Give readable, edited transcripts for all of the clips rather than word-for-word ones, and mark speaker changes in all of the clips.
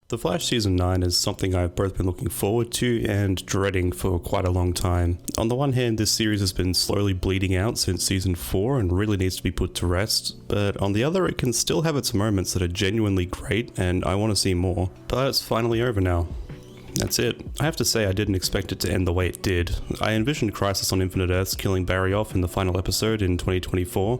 Speaker 1: The Flash Season 9 is something I've both been looking forward to and dreading for quite a long time. On the one hand, this series has been slowly bleeding out since Season 4 and really needs to be put to rest, but on the other, it can still have its moments that are genuinely great and I want to see more. But it's finally over now. That's it. I have to say I didn't expect it to end the way it did. I envisioned Crisis on Infinite Earths killing Barry off in the final episode in 2024.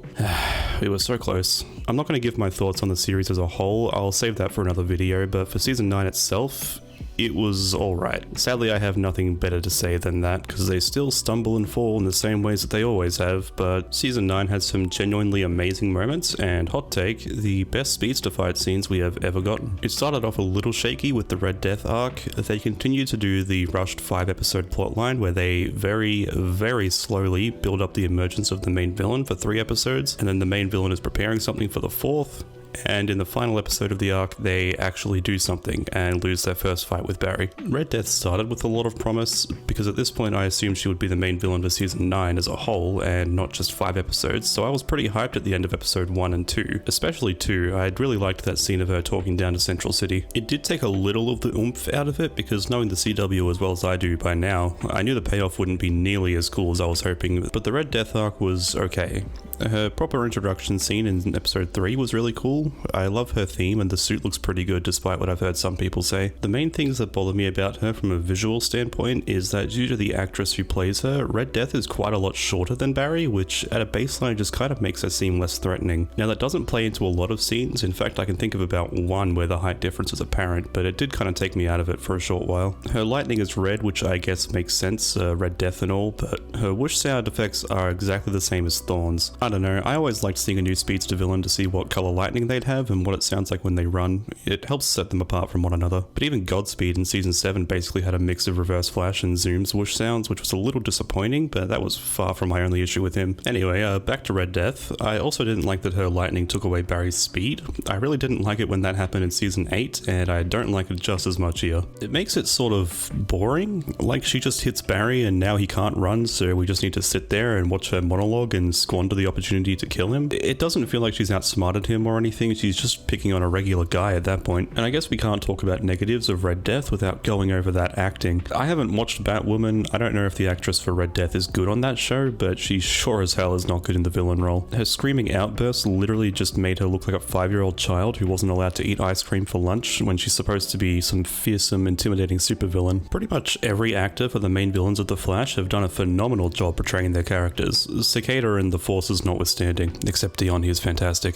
Speaker 1: We were so close. I'm not going to give my thoughts on the series as a whole, I'll save that for another video, but for Season 9 itself, it was alright. Sadly, I have nothing better to say than that, because they still stumble and fall in the same ways that they always have, but Season 9 had some genuinely amazing moments, and hot take, the best speedster fight scenes we have ever gotten. It started off a little shaky with the Red Death arc. They continued to do the rushed 5-episode plotline where they very slowly build up the emergence of the main villain for 3 episodes, and then the main villain is preparing something for the 4th, and in the final episode of the arc, they actually do something and lose their first fight with Barry. Red Death started with a lot of promise, because at this point I assumed she would be the main villain for Season 9 as a whole, and not just 5 episodes, so I was pretty hyped at the end of episode 1 and 2. Especially 2, I'd really liked that scene of her talking down to Central City. It did take a little of the oomph out of it, because knowing the CW as well as I do by now, I knew the payoff wouldn't be nearly as cool as I was hoping, but the Red Death arc was okay. Her proper introduction scene in episode 3 was really cool. I love her theme and the suit looks pretty good despite what I've heard some people say. The main things that bother me about her from a visual standpoint is that due to the actress who plays her, Red Death is quite a lot shorter than Barry, which at a baseline just kind of makes her seem less threatening. Now that doesn't play into a lot of scenes, in fact I can think of about one where the height difference is apparent, but it did kind of take me out of it for a short while. Her lightning is red, which I guess makes sense, Red Death and all, but her whoosh sound effects are exactly the same as Thorn's. I don't know, I always liked seeing a new speedster villain to see what color lightning they'd have and what it sounds like when they run. It helps set them apart from one another. But even Godspeed in Season 7 basically had a mix of Reverse Flash and Zoom's whoosh sounds, which was a little disappointing, but that was far from my only issue with him. Anyway, back to Red Death. I also didn't like that her lightning took away Barry's speed. I really didn't like it when that happened in Season 8, and I don't like it just as much here. It makes it sort of boring, like she just hits Barry and now he can't run, so we just need to sit there and watch her monologue and squander the opportunity to kill him. It doesn't feel like she's outsmarted him or anything, she's just picking on a regular guy at that point. And I guess we can't talk about negatives of Red Death without going over that acting. I haven't watched Batwoman, I don't know if the actress for Red Death is good on that show, but she sure as hell is not good in the villain role. Her screaming outbursts literally just made her look like a 5-year-old child who wasn't allowed to eat ice cream for lunch when she's supposed to be some fearsome, intimidating supervillain. Pretty much every actor for the main villains of The Flash have done a phenomenal job portraying their characters, Cicada and the Forces notwithstanding, except Dion, he is fantastic.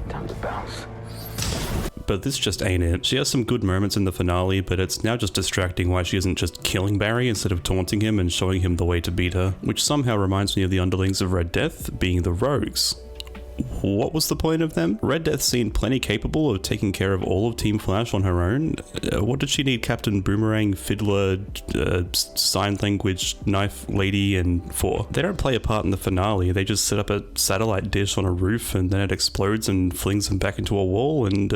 Speaker 2: Time to bounce.
Speaker 1: But this just ain't it. She has some good moments in the finale, but it's now just distracting why she isn't just killing Barry instead of taunting him and showing him the way to beat her, which somehow reminds me of the underlings of Red Death being the Rogues. What was the point of them? Red Death seemed plenty capable of taking care of all of Team Flash on her own. What did she need Captain Boomerang, Fiddler, Sign Language, Knife Lady, and for? They don't play a part in the finale, they just set up a satellite dish on a roof and then it explodes and flings them back into a wall and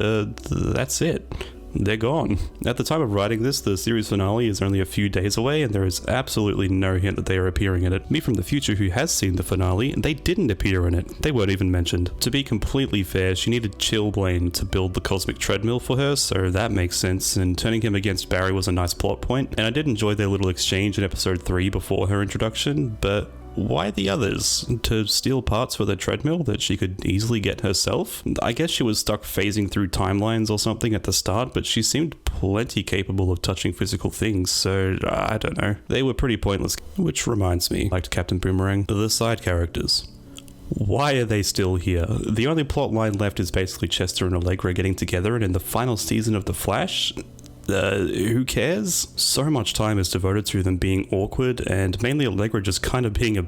Speaker 1: that's it. They're gone. At the time of writing this, the series finale is only a few days away and there is absolutely no hint that they are appearing in it. Me from the future who has seen the finale, they didn't appear in it. They weren't even mentioned. To be completely fair, she needed Chillblaine to build the cosmic treadmill for her, so that makes sense, and turning him against Barry was a nice plot point, and I did enjoy their little exchange in episode 3 before her introduction, but why the others? To steal parts for the treadmill that she could easily get herself? I guess she was stuck phasing through timelines or something at the start, but she seemed plenty capable of touching physical things, so I don't know. They were pretty pointless. Which reminds me, like Captain Boomerang, the side characters. Why are they still here? The only plot line left is basically Chester and Allegra getting together, and in the final season of The Flash, who cares? So much time is devoted to them being awkward, and mainly Allegra just kind of being a...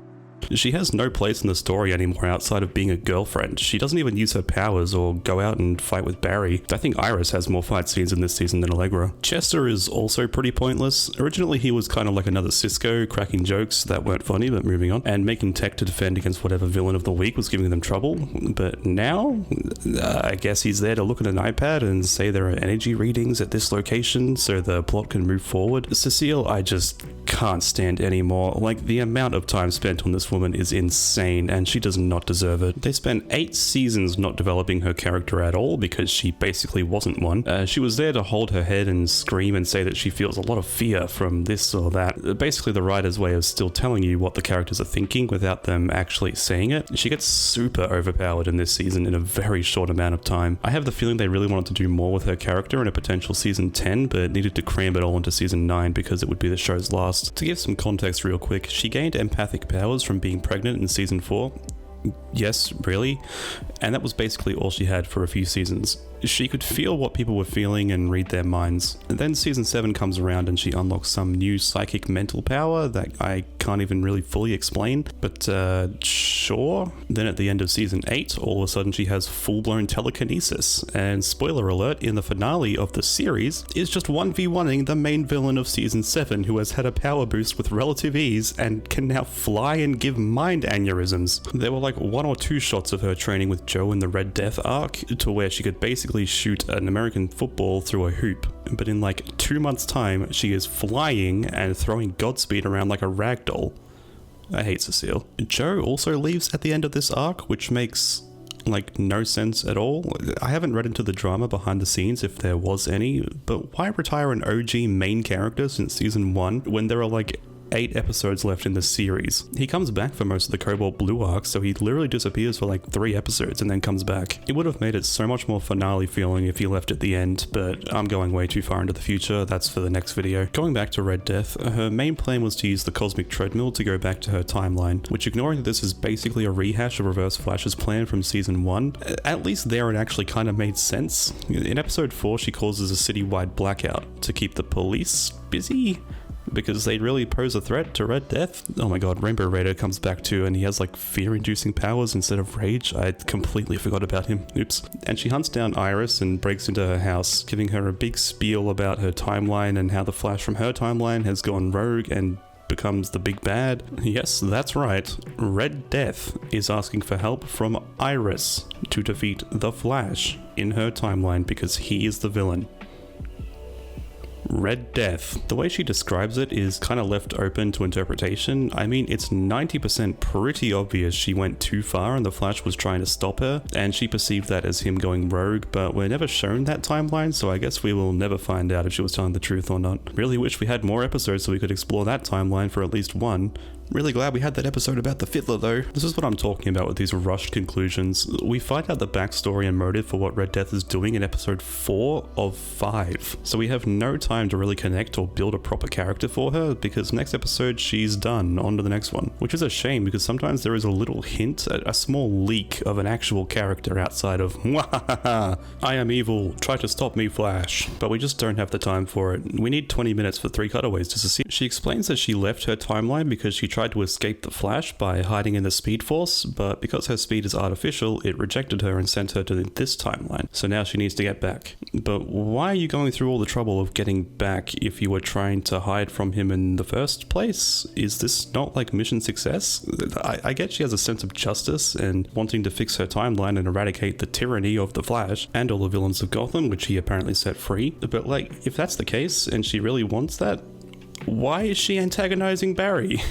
Speaker 1: She has no place in the story anymore outside of being a girlfriend. She doesn't even use her powers or go out and fight with Barry. I think Iris has more fight scenes in this season than Allegra. Chester is also pretty pointless. Originally he was kind of like another Cisco, cracking jokes that weren't funny, but moving on, and making tech to defend against whatever villain of the week was giving them trouble. But now, I guess he's there to look at an iPad and say there are energy readings at this location so the plot can move forward. Cecile, I just can't stand anymore. Like, the amount of time spent on this woman is insane, and she does not deserve it. They spent 8 seasons not developing her character at all because she basically wasn't one. She was there to hold her head and scream and say that she feels a lot of fear from this or that. Basically the writer's way of still telling you what the characters are thinking without them actually saying it. She gets super overpowered in this season in a very short amount of time. I have the feeling they really wanted to do more with her character in a potential season 10, but needed to cram it all into season 9 because it would be the show's last. To give some context real quick, she gained empathic powers from being pregnant in season 4. Yes, really? And that was basically all she had for a few seasons. She could feel what people were feeling and read their minds. And then season 7 comes around and she unlocks some new psychic mental power that I can't even really fully explain, but sure. Then at the end of season 8, all of a sudden she has full-blown telekinesis. And spoiler alert, in the finale of the series, is just 1v1ing the main villain of season 7 who has had a power boost with relative ease and can now fly and give mind aneurysms. There were like 1 or 2 shots of her training with Joe in the Red Death arc to where she could basically shoot an American football through a hoop, but in like 2 months time she is flying and throwing Godspeed around like a ragdoll. I hate Cecile. Joe also leaves at the end of this arc, which makes like no sense at all. I haven't read into the drama behind the scenes if there was any, but why retire an OG main character since season 1 when there are like 8 episodes left in the series? He comes back for most of the Cobalt Blue arc, so he literally disappears for like 3 episodes and then comes back. It would have made it so much more finale feeling if he left at the end, but I'm going way too far into the future. That's for the next video. Going back to Red Death, her main plan was to use the cosmic treadmill to go back to her timeline, which, ignoring that this is basically a rehash of Reverse Flash's plan from season 1, at least there it actually kind of made sense. In episode 4, she causes a citywide blackout to keep the police busy, because they really pose a threat to Red Death. Oh my god, Rainbow Raider comes back too, and he has like fear-inducing powers instead of rage. I completely forgot about him. Oops. And she hunts down Iris and breaks into her house, giving her a big spiel about her timeline and how the Flash from her timeline has gone rogue and becomes the big bad. Yes, that's right. Red Death is asking for help from Iris to defeat the Flash in her timeline because he is the villain. Red Death. The way she describes it is kind of left open to interpretation. I mean, it's 90% pretty obvious she went too far and the Flash was trying to stop her, and she perceived that as him going rogue, but we're never shown that timeline, so I guess we will never find out if she was telling the truth or not. Really wish we had more episodes so we could explore that timeline for at least one. Really glad we had that episode about the Fiddler though. This is what I'm talking about with these rushed conclusions. We find out the backstory and motive for what Red Death is doing in episode 4 of 5. So we have no time to really connect or build a proper character for her, because next episode she's done, on to the next one. Which is a shame, because sometimes there is a little hint, a small leak of an actual character outside of "Mwahaha, I am evil, try to stop me, Flash." But we just don't have the time for it. We need 20 minutes for 3 cutaways to see. She explains that she left her timeline because she tried to escape the Flash by hiding in the Speed Force, but because her speed is artificial, it rejected her and sent her to this timeline. So now she needs to get back. But why are you going through all the trouble of getting back if you were trying to hide from him in the first place? Is this not like mission success? I get she has a sense of justice and wanting to fix her timeline and eradicate the tyranny of the Flash and all the villains of Gotham, which he apparently set free. But like, if that's the case and she really wants that, why is she antagonizing Barry?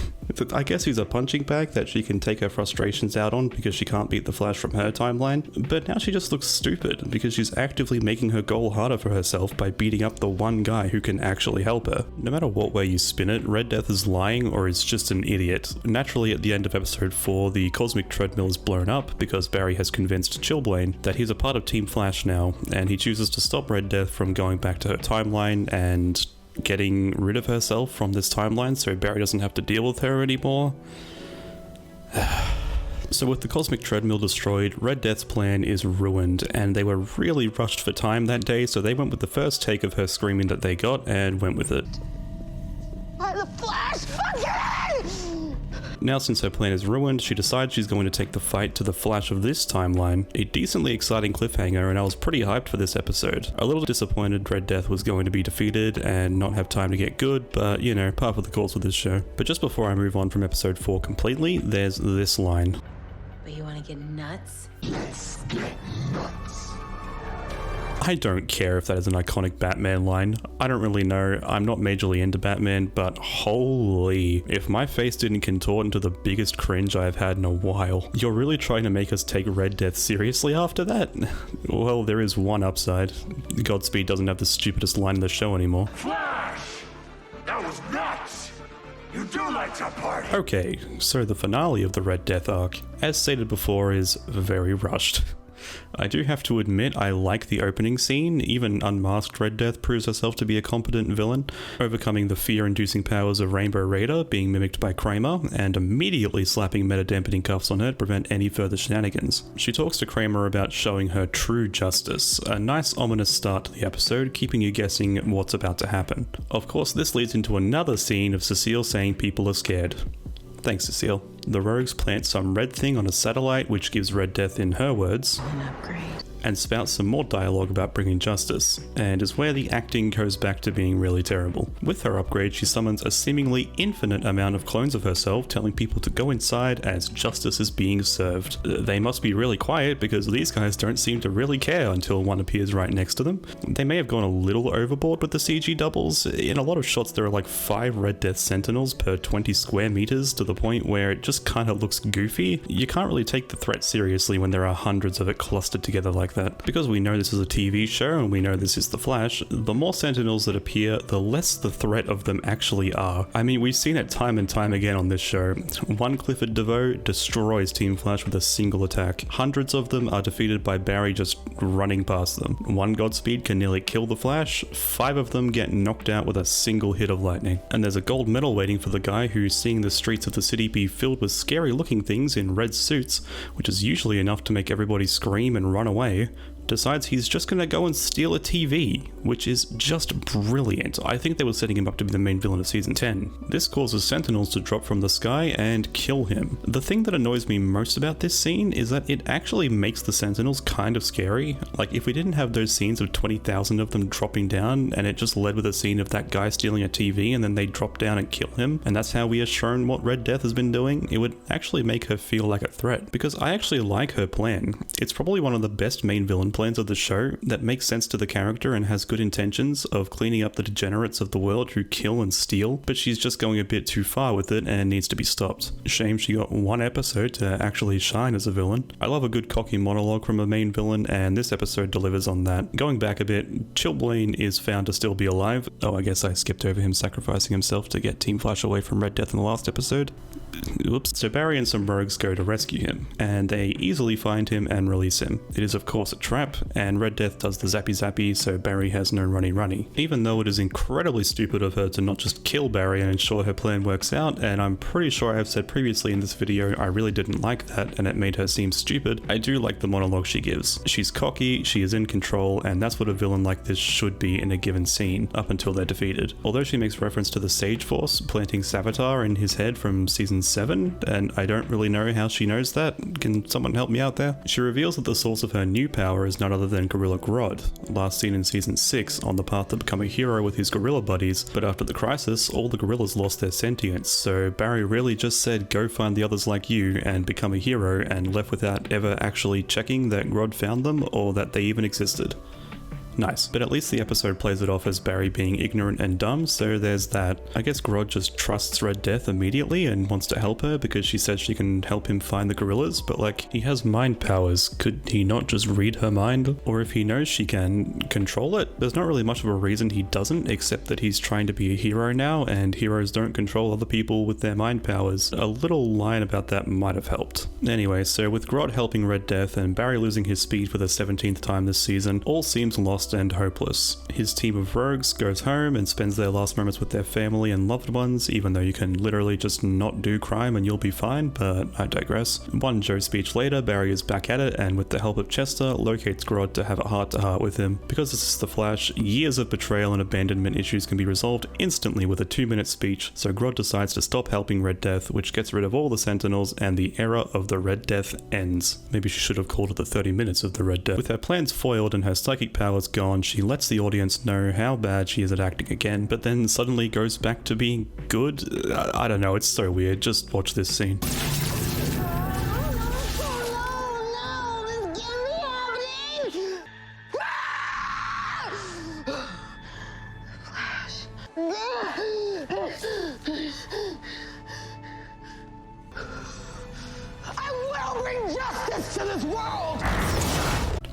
Speaker 1: I guess he's a punching bag that she can take her frustrations out on because she can't beat the Flash from her timeline, but now she just looks stupid because she's actively making her goal harder for herself by beating up the one guy who can actually help her. No matter what way you spin it, Red Death is lying or is just an idiot. Naturally, at the end of episode 4, the cosmic treadmill is blown up because Barry has convinced Chillblaine that he's a part of Team Flash now, and he chooses to stop Red Death from going back to her timeline and getting rid of herself from this timeline so Barry doesn't have to deal with her anymore. So with the cosmic treadmill destroyed, Red Death's plan is ruined, and they were really rushed for time that day, so they went with the first take of her screaming that they got and went with it.
Speaker 3: I'm the Flash again!
Speaker 1: Now since her plan is ruined, she decides she's going to take the fight to the Flash of this timeline. A decently exciting cliffhanger, and I was pretty hyped for this episode. A little disappointed Red Death was going to be defeated and not have time to get good, but you know, part of the course of this show. But just before I move on from episode 4 completely, there's this line.
Speaker 3: But you want to get nuts?
Speaker 4: Let's get nuts.
Speaker 1: I don't care if that is an iconic Batman line. I don't really know. I'm not majorly into Batman, but holy, if my face didn't contort into the biggest cringe I've had in a while. You're really trying to make us take Red Death seriously after that? Well, there is one upside. Godspeed doesn't have the stupidest line in the show anymore.
Speaker 4: Flash! That was nuts! You do like to party!
Speaker 1: Okay, so the finale of the Red Death arc, as stated before, is very rushed. I do have to admit I like the opening scene. Even unmasked Red Death proves herself to be a competent villain, overcoming the fear-inducing powers of Rainbow Raider, being mimicked by Kramer, and immediately slapping meta-dampening cuffs on her to prevent any further shenanigans. She talks to Kramer about showing her true justice, a nice ominous start to the episode, keeping you guessing what's about to happen. Of course, this leads into another scene of Cecile saying people are scared. Thanks, Cecile. The rogues plant some red thing on a satellite, which gives Red Death, in her words,
Speaker 5: An upgrade.
Speaker 1: and spouts some more dialogue about bringing justice, and is where the acting goes back to being really terrible. With her upgrade, she summons a seemingly infinite amount of clones of herself, telling people to go inside as justice is being served. They must be really quiet because these guys don't seem to really care until one appears right next to them. They may have gone a little overboard with the CG doubles. In a lot of shots there are like 5 Red Death Sentinels per 20 square meters, to the point where it just kind of looks goofy. You can't really take the threat seriously when there are hundreds of it clustered together like that. Because we know this is a TV show and we know this is the Flash, the more Sentinels that appear, the less the threat of them actually are. I mean, we've seen it time and time again on this show. One Clifford DeVoe destroys Team Flash with a single attack. Hundreds of them are defeated by Barry just running past them. One Godspeed can nearly kill the Flash. 5 of them get knocked out with a single hit of lightning. And there's a gold medal waiting for the guy who's seeing the streets of the city be filled with scary looking things in red suits, which is usually enough to make everybody scream and run away, decides he's just gonna go and steal a TV, which is just brilliant. I think they were setting him up to be the main villain of season 10. This causes Sentinels to drop from the sky and kill him. The thing that annoys me most about this scene is that it actually makes the Sentinels kind of scary. Like, if we didn't have those scenes of 20,000 of them dropping down and it just led with a scene of that guy stealing a TV and then they drop down and kill him, and that's how we are shown what Red Death has been doing, it would actually make her feel like a threat. Because I actually like her plan. It's probably one of the best main villain plans of the show that makes sense to the character and has good intentions of cleaning up the degenerates of the world who kill and steal, but she's just going a bit too far with it and needs to be stopped. Shame she got one episode to actually shine as a villain. I love a good cocky monologue from a main villain, and this episode delivers on that. Going back a bit, Chilblain is found to still be alive. Oh, I guess I skipped over him sacrificing himself to get Team Flash away from Red Death in the last episode. Oops. So Barry and some rogues go to rescue him, and they easily find him and release him. It is of course a trap, and Red Death does the zappy zappy, so Barry has no runny. Even though it is incredibly stupid of her to not just kill Barry and ensure her plan works out, and I'm pretty sure I have said previously in this video I really didn't like that and it made her seem stupid, I do like the monologue she gives. She's cocky, she is in control, and that's what a villain like this should be in a given scene, up until they're defeated. Although she makes reference to the Sage Force planting Savitar in his head from season 7, and I don't really know how she knows that. Can someone help me out there? She reveals that the source of her new power is none other than Gorilla Grodd, last seen in season 6 on the path to become a hero with his gorilla buddies, but after the crisis, all the gorillas lost their sentience, so Barry really just said go find the others like you and become a hero, and left without ever actually checking that Grodd found them or that they even existed. Nice. But at least the episode plays it off as Barry being ignorant and dumb, so there's that. I guess Grodd just trusts Red Death immediately and wants to help her because she says she can help him find the gorillas, but like, he has mind powers. Could he not just read her mind? Or if he knows she can control it, there's not really much of a reason he doesn't, except that he's trying to be a hero now, and heroes don't control other people with their mind powers. A little line about that might have helped. Anyway, so with Grodd helping Red Death and Barry losing his speed for the 17th time this season, all seems lost and hopeless. His team of rogues goes home and spends their last moments with their family and loved ones, even though you can literally just not do crime and you'll be fine, but I digress. One Joe speech later, Barry is back at it and with the help of Chester, locates Grodd to have a heart-to-heart with him. Because this is the Flash, years of betrayal and abandonment issues can be resolved instantly with a 2-minute speech, so Grodd decides to stop helping Red Death, which gets rid of all the Sentinels, and the era of the Red Death ends. Maybe she should have called it the 30 minutes of the Red Death. With her plans foiled and her psychic powers gone, she lets the audience know how bad she is at acting again, but then suddenly goes back to being good. I don't know, it's so weird. Just watch this scene.
Speaker 3: No, this can't be happening! to this world!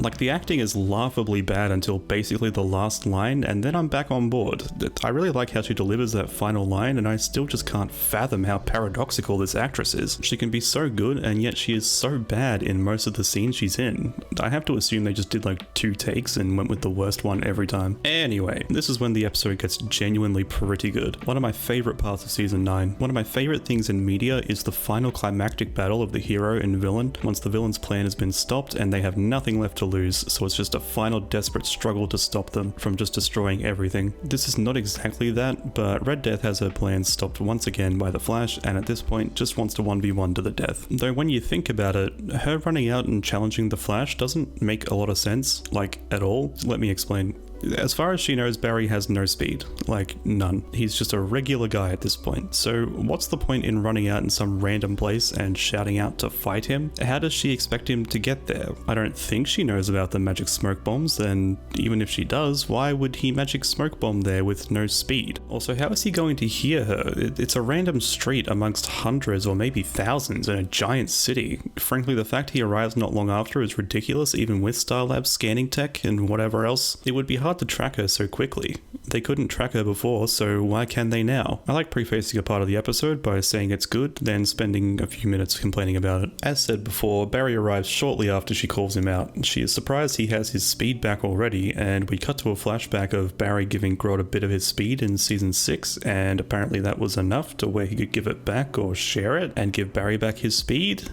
Speaker 1: Like, the acting is laughably bad until basically the last line, and then I'm back on board. I really like how she delivers that final line, and I still just can't fathom how paradoxical this actress is. She can be so good, and yet she is so bad in most of the scenes she's in. I have to assume they just did like 2 takes and went with the worst one every time. Anyway, this is when the episode gets genuinely pretty good. One of my favorite parts of season 9. One of my favorite things in media is the final climactic battle of the hero and villain, once the villain's plan has been stopped and they have nothing left to lose, so it's just a final desperate struggle to stop them from just destroying everything. This is not exactly that, but Red Death has her plans stopped once again by the Flash, and at this point just wants to 1v1 to the death. Though when you think about it, her running out and challenging the Flash doesn't make a lot of sense, like at all. Let me explain. As far as she knows, Barry has no speed. Like, none. He's just a regular guy at this point. So what's the point in running out in some random place and shouting out to fight him? How does she expect him to get there? I don't think she knows about the magic smoke bombs, and even if she does, why would he magic smoke bomb there with no speed? Also, how is he going to hear her? It's a random street amongst hundreds or maybe thousands in a giant city. Frankly, the fact he arrives not long after is ridiculous, even with Starlab's scanning tech and whatever else. It would be hard to track her so quickly. They couldn't track her before, so why can they now? I like prefacing a part of the episode by saying it's good, then spending a few minutes complaining about it. As said before, Barry arrives shortly after she calls him out. She is surprised he has his speed back already, and we cut to a flashback of Barry giving Grodd a bit of his speed in season 6, and apparently that was enough to where he could give it back or share it and give Barry back his speed.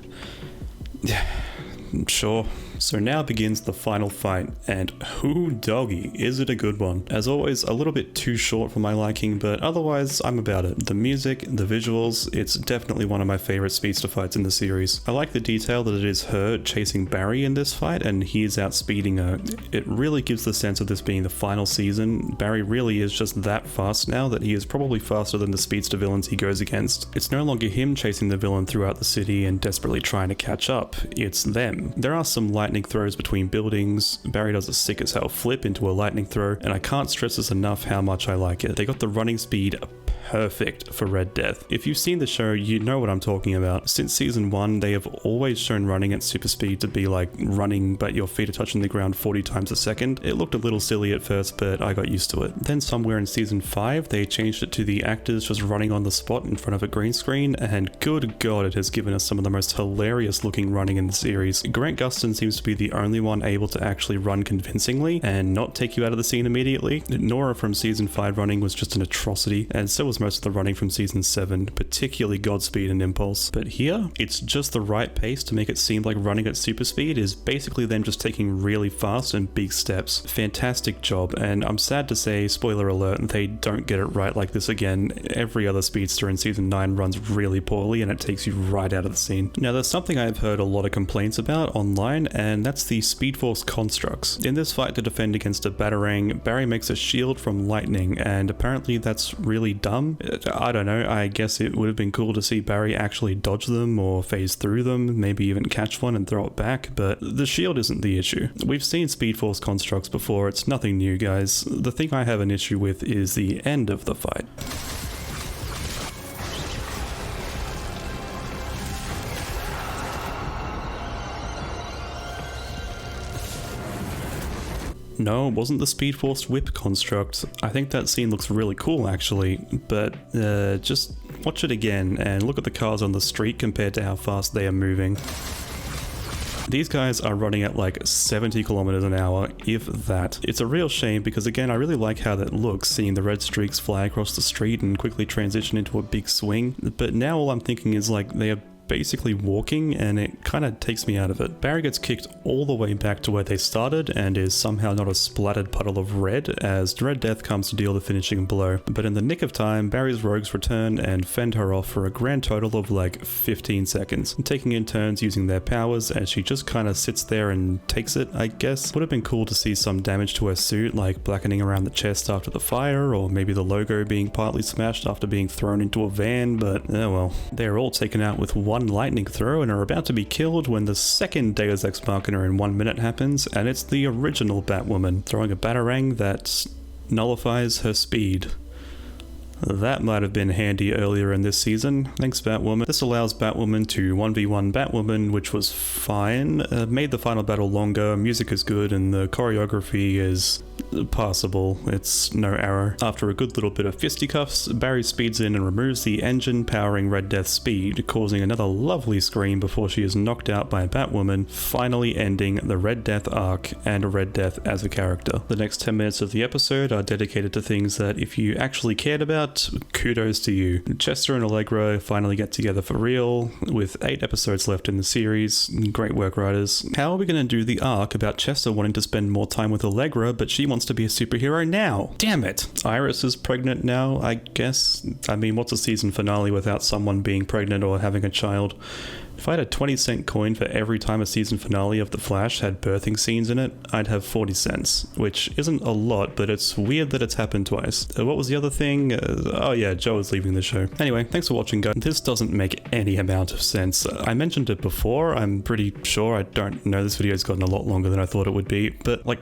Speaker 1: Sure. So now begins the final fight, and whoo doggy, is it a good one. As always, a little bit too short for my liking, but otherwise I'm about it. The music, the visuals, it's definitely one of my favorite speedster fights in the series. I like the detail that it is her chasing Barry in this fight and he is outspeeding her. It really gives the sense of this being the final season. Barry really is just that fast now that he is probably faster than the speedster villains he goes against. It's no longer him chasing the villain throughout the city and desperately trying to catch up, it's them. There are some lightning throws between buildings. Barry does a sick as hell flip into a lightning throw, and I can't stress this enough how much I like it. They got the running speed perfect for Red Death. If you've seen the show, you know what I'm talking about. Since season 1, they have always shown running at super speed to be like running but your feet are touching the ground 40 times a second. It looked a little silly at first, but I got used to it. Then somewhere in season 5, they changed it to the actors just running on the spot in front of a green screen, and good god, it has given us some of the most hilarious looking running in the series. Grant Gustin seems to be the only one able to actually run convincingly and not take you out of the scene immediately. Nora from season 5 running was just an atrocity, and so was most of the running from season 7, particularly Godspeed and Impulse. But here, it's just the right pace to make it seem like running at super speed is basically them just taking really fast and big steps. Fantastic job, and I'm sad to say, spoiler alert, they don't get it right like this again. Every other speedster in season 9 runs really poorly and it takes you right out of the scene. Now there's something I've heard a lot of complaints about online, and that's the Speed Force constructs. In this fight to defend against a Batarang, Barry makes a shield from lightning, and apparently that's really dumb. I don't know, I guess it would have been cool to see Barry actually dodge them or phase through them, maybe even catch one and throw it back, but the shield isn't the issue. We've seen Speed Force constructs before, it's nothing new guys. The thing I have an issue with is the end of the fight. No, it wasn't the Speed Force whip construct. I think that scene looks really cool actually, but just watch it again and look at the cars on the street compared to how fast they are moving. These guys are running at like 70 kilometers an hour, if that. It's a real shame because again, I really like how that looks, seeing the red streaks fly across the street and quickly transition into a big swing, but now all I'm thinking is like they are basically walking and it kind of takes me out of it. Barry gets kicked all the way back to where they started and is somehow not a splattered puddle of red as Red Death comes to deal the finishing blow. But in the nick of time, Barry's rogues return and fend her off for a grand total of like 15 seconds, taking in turns using their powers as she just kind of sits there and takes it, I guess. Would have been cool to see some damage to her suit, like blackening around the chest after the fire, or maybe the logo being partly smashed after being thrown into a van, but oh well. They're all taken out with one lightning throw and are about to be killed when the second Deus Ex Machina in 1 minute happens, and it's the original Batwoman throwing a Batarang that nullifies her speed. That might have been handy earlier in this season. Thanks, Batwoman. This allows Batwoman to 1v1 Batwoman, which was fine. Made the final battle longer, music is good, and the choreography is passable. It's no error. After a good little bit of fisticuffs, Barry speeds in and removes the engine powering Red Death's speed, causing another lovely scream before she is knocked out by Batwoman, finally ending the Red Death arc and Red Death as a character. The next 10 minutes of the episode are dedicated to things that if you actually cared about, kudos to you. Chester and Allegra finally get together for real, with 8 episodes left in the series. Great work, writers. How are we going to do the arc about Chester wanting to spend more time with Allegra, but she wants to be a superhero now? Damn it! Iris is pregnant now, I guess. I mean, what's a season finale without someone being pregnant or having a child? If I had a 20-cent coin for every time a season finale of The Flash had birthing scenes in it, I'd have 40 cents, which isn't a lot, but it's weird that it's happened twice. What was the other thing? Oh yeah, Joe is leaving the show. Anyway, thanks for watching, guys. This doesn't make any amount of sense. I mentioned it before, I'm pretty sure. I don't know, this video's gotten a lot longer than I thought it would be, but like,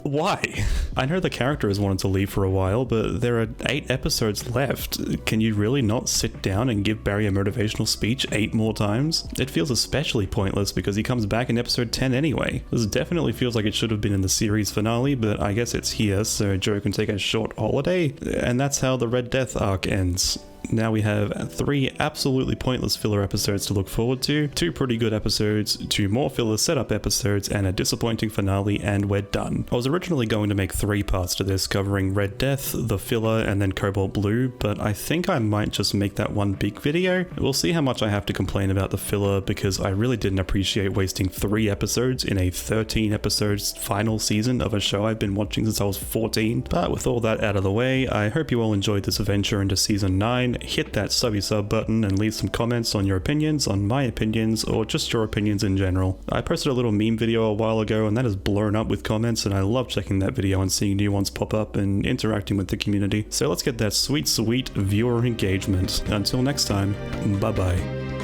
Speaker 1: why? I know the character has wanted to leave for a while, but there are 8 episodes left. Can you really not sit down and give Barry a motivational speech 8 more times? It feels especially pointless because he comes back in episode 10 anyway. This definitely feels like it should have been in the series finale, but I guess it's here so Joe can take a short holiday, and that's how the Red Death arc ends. Now we have 3 absolutely pointless filler episodes to look forward to, 2 pretty good episodes, 2 more filler setup episodes, and a disappointing finale, and we're done. I was originally going to make 3 parts to this, covering Red Death, the filler, and then Cobalt Blue, but I think I might just make that one big video. We'll see how much I have to complain about the filler, because I really didn't appreciate wasting 3 episodes in a 13 episodes final season of a show I've been watching since I was 14. But with all that out of the way, I hope you all enjoyed this adventure into season 9. Hit that sub button and leave some comments on your opinions, on my opinions, or just your opinions in general. I posted a little meme video a while ago and that has blown up with comments, and I love checking that video and seeing new ones pop up and interacting with the community. So let's get that sweet viewer engagement. Until next time, bye bye.